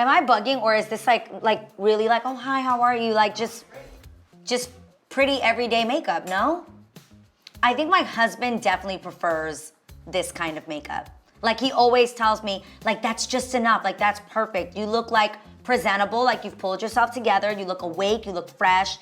Am I bugging, or is this like really like, oh hi, how are you? Like just pretty everyday makeup, no? I think my husband definitely prefers this kind of makeup. Like he always tells me, like that's just enough, like that's perfect. You look like presentable, like you've pulled yourself together, you look awake, you look fresh,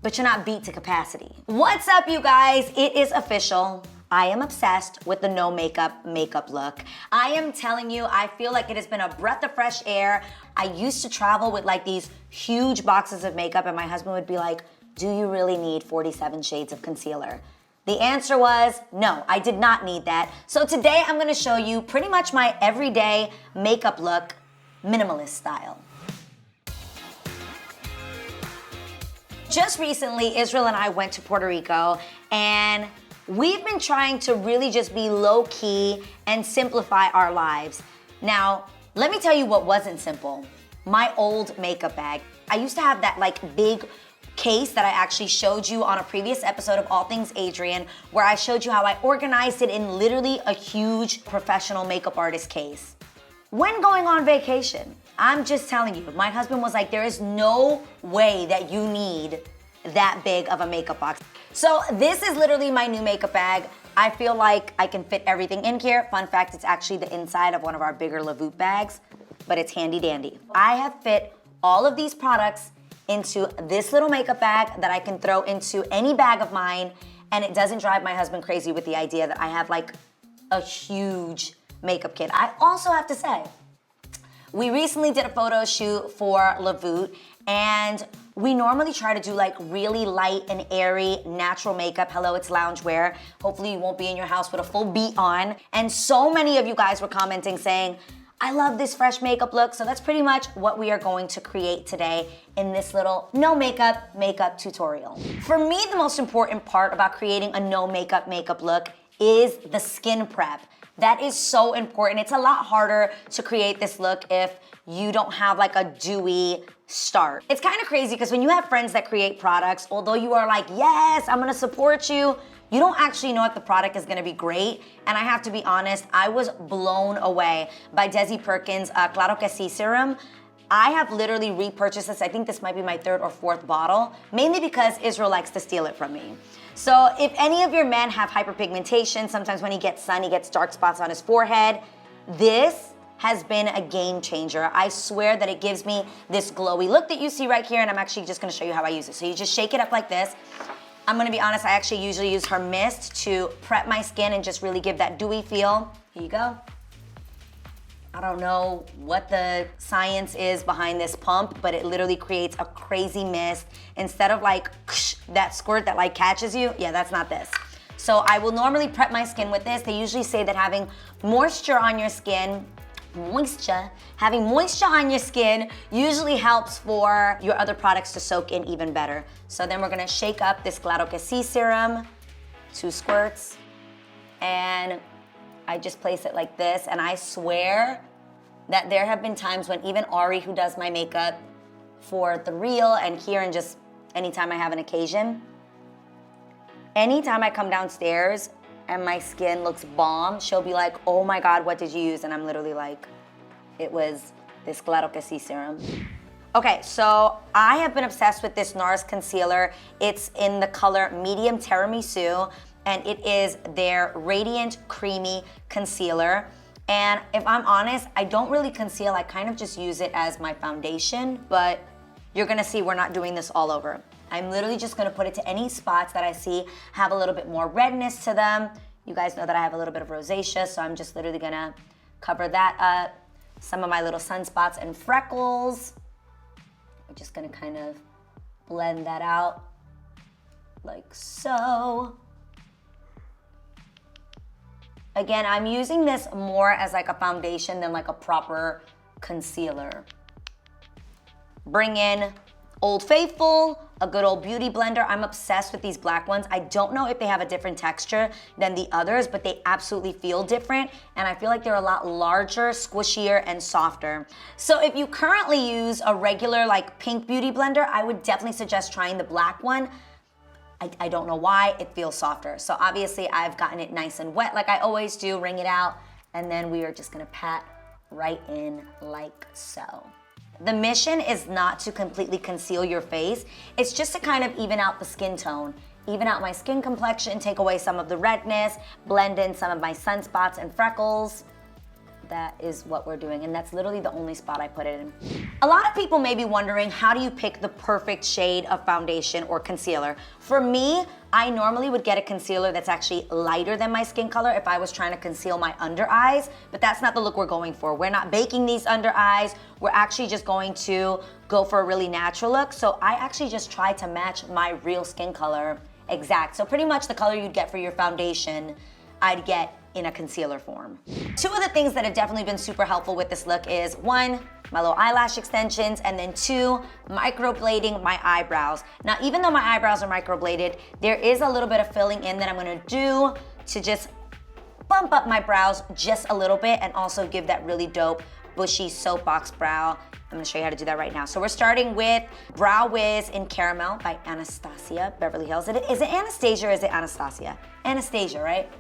but you're not beat to capacity. What's up, you guys? It is official. I am obsessed with the no makeup look. I am telling you, I feel like it has been a breath of fresh air. I used to travel with like these huge boxes of makeup and my husband would be like, do you really need 47 shades of concealer? The answer was no, I did not need that. So today I'm gonna show you pretty much my everyday makeup look, minimalist style. Just recently, Israel and I went to Puerto Rico and we've been trying to really just be low key and simplify our lives. Now, let me tell you what wasn't simple. My old makeup bag. I used to have that like big case that I actually showed you on a previous episode of All Things Adrienne, where I showed you how I organized it in literally a huge professional makeup artist case. When going on vacation, I'm just telling you, my husband was like, there is no way that you need that big of a makeup box. So this is literally my new makeup bag. I feel like I can fit everything in here. Fun fact, it's actually the inside of one of our bigger Lavute bags, but it's handy dandy. I have fit all of these products into this little makeup bag that I can throw into any bag of mine, and it doesn't drive my husband crazy with the idea that I have like a huge makeup kit. I also have to say, we recently did a photo shoot for Lavute, and we normally try to do like really light and airy natural makeup. Hello, it's loungewear. Hopefully you won't be in your house with a full beat on. And so many of you guys were commenting saying, I love this fresh makeup look. So that's pretty much what we are going to create today in this little no makeup tutorial. For me, the most important part about creating a no makeup look is the skin prep. That is so important. It's a lot harder to create this look if you don't have like a dewy start. It's kind of crazy because when you have friends that create products, although you are like, yes, I'm gonna support you, you don't actually know if the product is gonna be great. And I have to be honest, I was blown away by Desi Perkins' Claro Que Si serum. I have literally repurchased this. I think this might be my third or fourth bottle, mainly because Israel likes to steal it from me. So if any of your men have hyperpigmentation, sometimes when he gets sun, he gets dark spots on his forehead, this has been a game changer. I swear that it gives me this glowy look that you see right here, and I'm actually just gonna show you how I use it. So you just shake it up like this. I'm gonna be honest, I actually usually use her mist to prep my skin and just really give that dewy feel. Here you go. I don't know what the science is behind this pump, but it literally creates a crazy mist. Instead of like that squirt that like catches you, yeah, that's not this. So I will normally prep my skin with this. They usually say that having moisture on your skin, having moisture on your skin usually helps for your other products to soak in even better. So then we're gonna shake up this Claro Que Si serum, 2 squirts, and I just place it like this, and I swear that there have been times when even Ari, who does my makeup for the reel and here and just anytime I have an occasion, anytime I come downstairs and my skin looks bomb, she'll be like, oh my God, what did you use? And I'm literally like, it was this Claro Que Si serum. Okay, so I have been obsessed with this NARS concealer. It's in the color Medium Tiramisu, and it is their Radiant Creamy Concealer. And if I'm honest, I don't really conceal. I kind of just use it as my foundation, but you're gonna see we're not doing this all over. I'm literally just gonna put it to any spots that I see have a little bit more redness to them. You guys know that I have a little bit of rosacea, so I'm just literally gonna cover that up. Some of my little sunspots and freckles. I'm just gonna kind of blend that out like so. Again, I'm using this more as like a foundation than like a proper concealer. Bring in Old Faithful, a good old beauty blender. I'm obsessed with these black ones. I don't know if they have a different texture than the others, but they absolutely feel different. And I feel like they're a lot larger, squishier, and softer. So if you currently use a regular like pink beauty blender, I would definitely suggest trying the black one. I don't know why, it feels softer. So obviously I've gotten it nice and wet like I always do, wring it out, and then we are just gonna pat right in like so. The mission is not to completely conceal your face. It's just to kind of even out the skin tone, even out my skin complexion, take away some of the redness, blend in some of my sunspots and freckles. That is what we're doing, and that's literally the only spot I put it in. A lot of people may be wondering, how do you pick the perfect shade of foundation or concealer? For me, I normally would get a concealer that's actually lighter than my skin color if I was trying to conceal my under eyes, but that's not the look we're going for. We're not baking these under eyes. We're actually just going to go for a really natural look. So I actually just try to match my real skin color exact. So pretty much the color you'd get for your foundation, I'd get in a concealer form. Two of the things that have definitely been super helpful with this look is, one, my little eyelash extensions, and then two, microblading my eyebrows. Now, even though my eyebrows are microbladed, there is a little bit of filling in that I'm gonna do to just bump up my brows just a little bit and also give that really dope, bushy soapbox brow. I'm gonna show you how to do that right now. So we're starting with Brow Wiz in Caramel by Anastasia Beverly Hills. Is it Anastasia or is it Anastasia? Anastasia, right?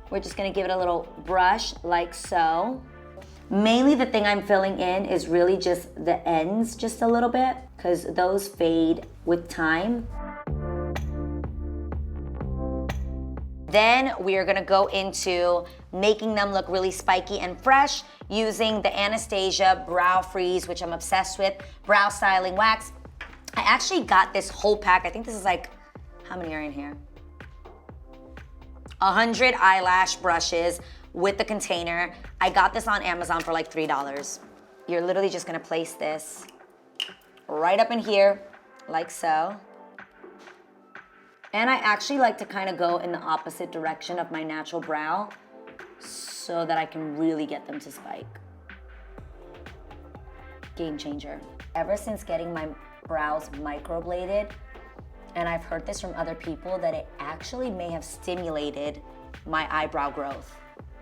We're just gonna give it a little brush like so. Mainly the thing I'm filling in is really just the ends just a little bit, because those fade with time. Then we are gonna go into making them look really spiky and fresh using the Anastasia Brow Freeze, which I'm obsessed with, brow styling wax. I actually got this whole pack. I think this is like, how many are in here? 100 eyelash brushes with the container. I got this on Amazon for like $3. You're literally just gonna place this right up in here, like so. And I actually like to kind of go in the opposite direction of my natural brow so that I can really get them to spike. Game changer. Ever since getting my brows microbladed, and I've heard this from other people, that it actually may have stimulated my eyebrow growth.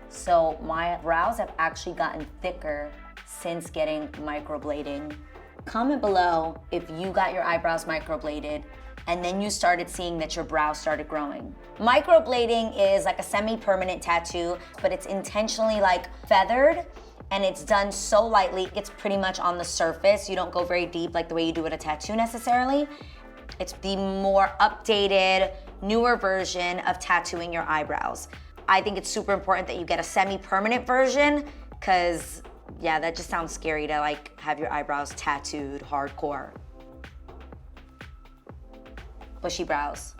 So my brows have actually gotten thicker since getting microblading. Comment below if you got your eyebrows microbladed and then you started seeing that your brows started growing. Microblading is like a semi-permanent tattoo, but it's intentionally like feathered, and it's done so lightly, it's pretty much on the surface. You don't go very deep like the way you do with a tattoo necessarily. It's the more updated, newer version of tattooing your eyebrows. I think it's super important that you get a semi-permanent version, because yeah, that just sounds scary to like have your eyebrows tattooed hardcore. Bushy brows,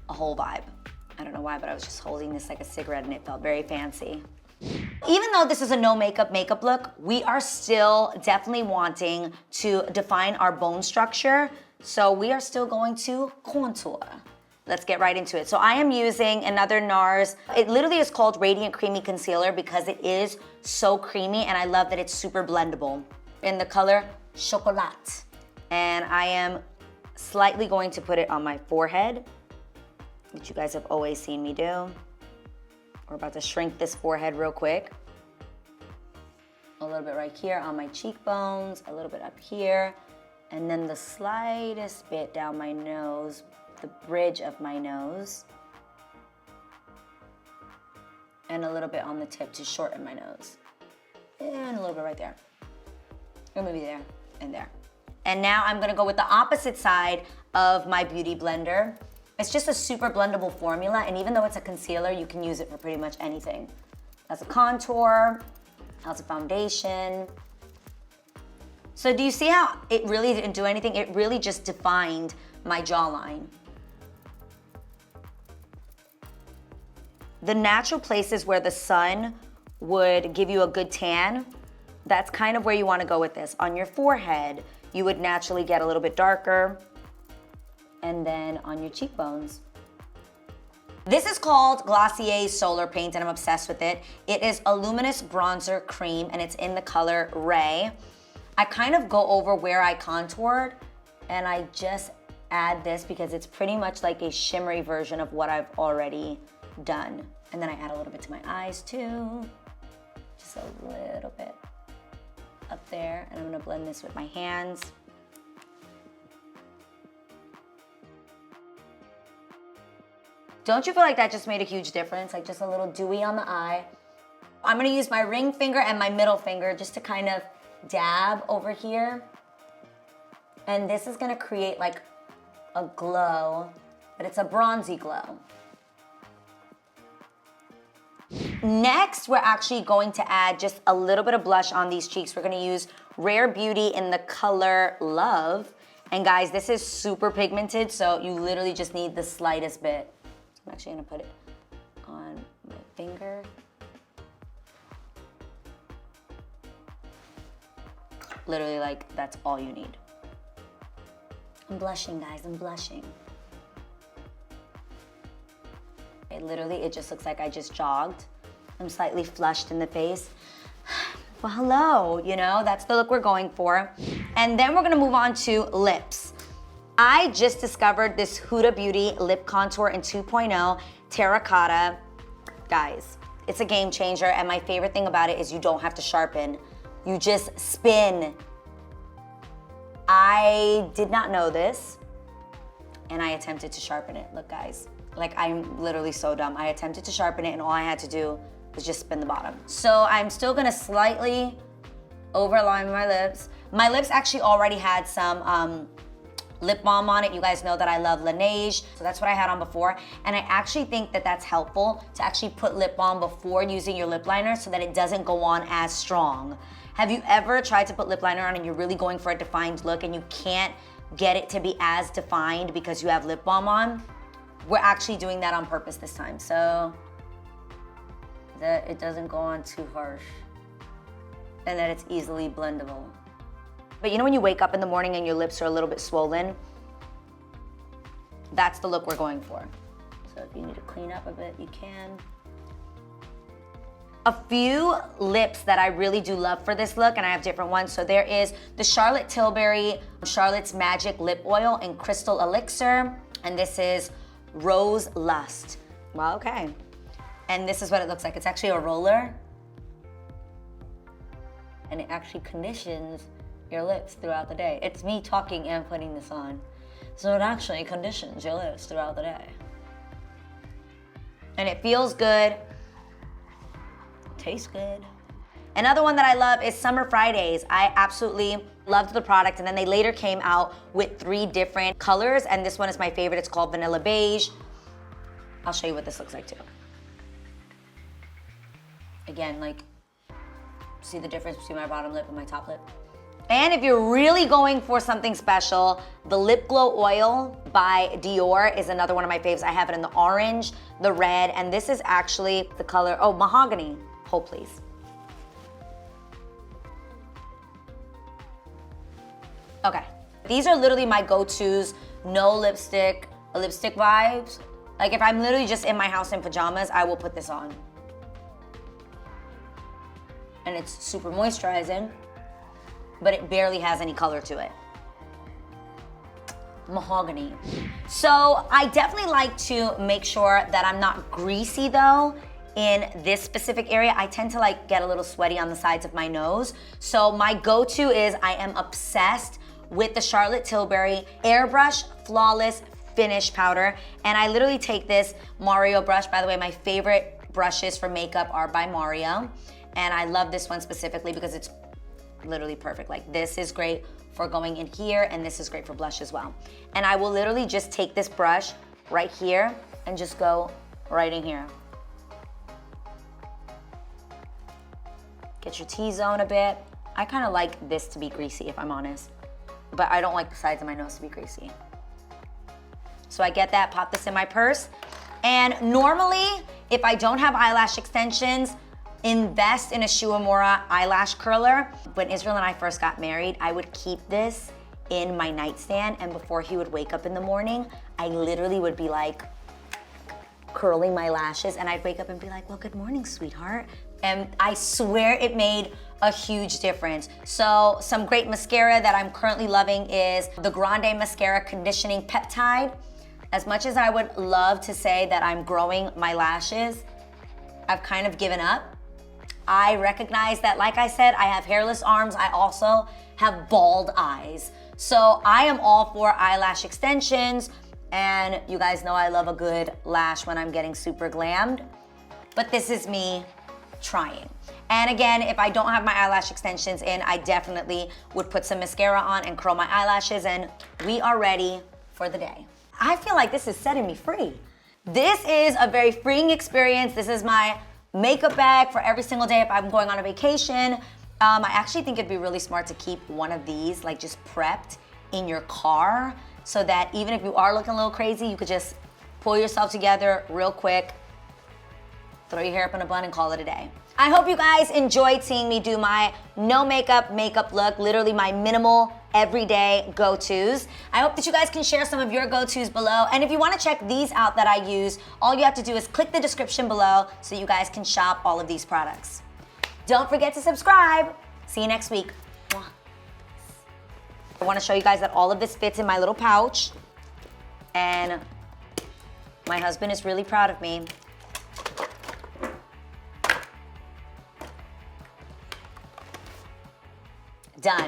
a whole vibe. I don't know why, but I was just holding this like a cigarette and it felt very fancy. Even though this is a no makeup look, we are still definitely wanting to define our bone structure. So we are still going to contour. Let's get right into it. So I am using another NARS. It literally is called Radiant Creamy Concealer because it is so creamy, and I love that it's super blendable. In the color Chocolat. And I am slightly going to put it on my forehead, which you guys have always seen me do. We're about to shrink this forehead real quick. A little bit right here on my cheekbones, a little bit up here, and then the slightest bit down my nose, the bridge of my nose, and a little bit on the tip to shorten my nose. And a little bit right there. Or maybe there and there. And now I'm gonna go with the opposite side of my beauty blender. It's just a super blendable formula, and even though it's a concealer, you can use it for pretty much anything. As a contour, as a foundation. So do you see how it really didn't do anything? It really just defined my jawline. The natural places where the sun would give you a good tan, that's kind of where you wanna go with this. On your forehead, you would naturally get a little bit darker, and then on your cheekbones. This is called Glossier Solar Paint, and I'm obsessed with it. It is a luminous bronzer cream, and it's in the color Ray. I kind of go over where I contoured, and I just add this because it's pretty much like a shimmery version of what I've already done. And then I add a little bit to my eyes too. Just a little bit up there, and I'm gonna blend this with my hands. Don't you feel like that just made a huge difference? Like just a little dewy on the eye. I'm gonna use my ring finger and my middle finger just to kind of dab over here. And this is gonna create like a glow, but it's a bronzy glow. Next, we're actually going to add just a little bit of blush on these cheeks. We're gonna use Rare Beauty in the color Love. And guys, this is super pigmented, so you literally just need the slightest bit. I'm actually gonna put it on my finger. Literally, like, that's all you need. I'm blushing, guys, I'm blushing. Literally, it just looks like I just jogged. I'm slightly flushed in the face. Well, hello, you know, that's the look we're going for. And then we're gonna move on to lips. I just discovered this Huda Beauty Lip Contour in 2.0 Terracotta. Guys, it's a game changer, and my favorite thing about it is you don't have to sharpen. You just spin. I did not know this, and I attempted to sharpen it. Look, guys, like I'm literally so dumb. I attempted to sharpen it, and all I had to do was just spin the bottom. So I'm still gonna slightly overline my lips. My lips actually already had some lip balm on it. You guys know that I love Laneige, so that's what I had on before. And I actually think that that's helpful to actually put lip balm before using your lip liner so that it doesn't go on as strong. Have you ever tried to put lip liner on and you're really going for a defined look and you can't get it to be as defined because you have lip balm on? We're actually doing that on purpose this time, so that it doesn't go on too harsh and that it's easily blendable. But you know when you wake up in the morning and your lips are a little bit swollen? That's the look we're going for. So if you need to clean up a bit, you can. A few lips that I really do love for this look, and I have different ones. So there is the Charlotte Tilbury Charlotte's Magic Lip Oil in Crystal Elixir, and this is Rose Lust. Well, okay. And this is what it looks like. It's actually a roller, and it actually conditions your lips throughout the day. It's me talking and putting this on. So it actually conditions your lips throughout the day. And it feels good, tastes good. Another one that I love is Summer Fridays. I absolutely loved the product, and then they later came out with 3 different colors, and this one is my favorite. It's called Vanilla Beige. I'll show you what this looks like too. Again, like, see the difference between my bottom lip and my top lip? And if you're really going for something special, the Lip Glow Oil by Dior is another one of my faves. I have it in the orange, the red, and this is actually the color, oh, mahogany. Hold, please. Okay, these are literally my go-tos, no lipstick vibes. Like if I'm literally just in my house in pajamas, I will put this on. And it's super moisturizing, but it barely has any color to it. Mahogany. So I definitely like to make sure that I'm not greasy though in this specific area. I tend to like get a little sweaty on the sides of my nose. So my go-to is I am obsessed with the Charlotte Tilbury Airbrush Flawless Finish Powder. And I literally take this Mario brush. By the way, my favorite brushes for makeup are by Mario. And I love this one specifically because it's literally perfect. Like this is great for going in here, and this is great for blush as well. And I will literally just take this brush right here and just go right in here. Get your T-zone a bit. I kind of like this to be greasy if I'm honest, but I don't like the sides of my nose to be greasy. So I get that, pop this in my purse. And normally, if I don't have eyelash extensions, invest in a Shuamura eyelash curler. When Israel and I first got married, I would keep this in my nightstand, and before he would wake up in the morning, I literally would be like curling my lashes, and I'd wake up and be like, well, good morning, sweetheart. And I swear it made a huge difference. So some great mascara that I'm currently loving is the Grande Mascara Conditioning Peptide. As much as I would love to say that I'm growing my lashes, I've kind of given up. I recognize that, like I said, I have hairless arms. I also have bald eyes. So I am all for eyelash extensions. And you guys know I love a good lash when I'm getting super glammed. But this is me trying. And again, if I don't have my eyelash extensions in, I definitely would put some mascara on and curl my eyelashes, and we are ready for the day. I feel like this is setting me free. This is a very freeing experience. This is my makeup bag for every single day if I'm going on a vacation. I actually think it'd be really smart to keep one of these like just prepped in your car so that even if you are looking a little crazy, you could just pull yourself together real quick, throw your hair up in a bun and call it a day. I hope you guys enjoyed seeing me do my no makeup look, literally my minimal everyday go-tos. I hope that you guys can share some of your go-tos below. And if you want to check these out that I use, all you have to do is click the description below so you guys can shop all of these products. Don't forget to subscribe. See you next week. I want to show you guys that all of this fits in my little pouch. And my husband is really proud of me. Done.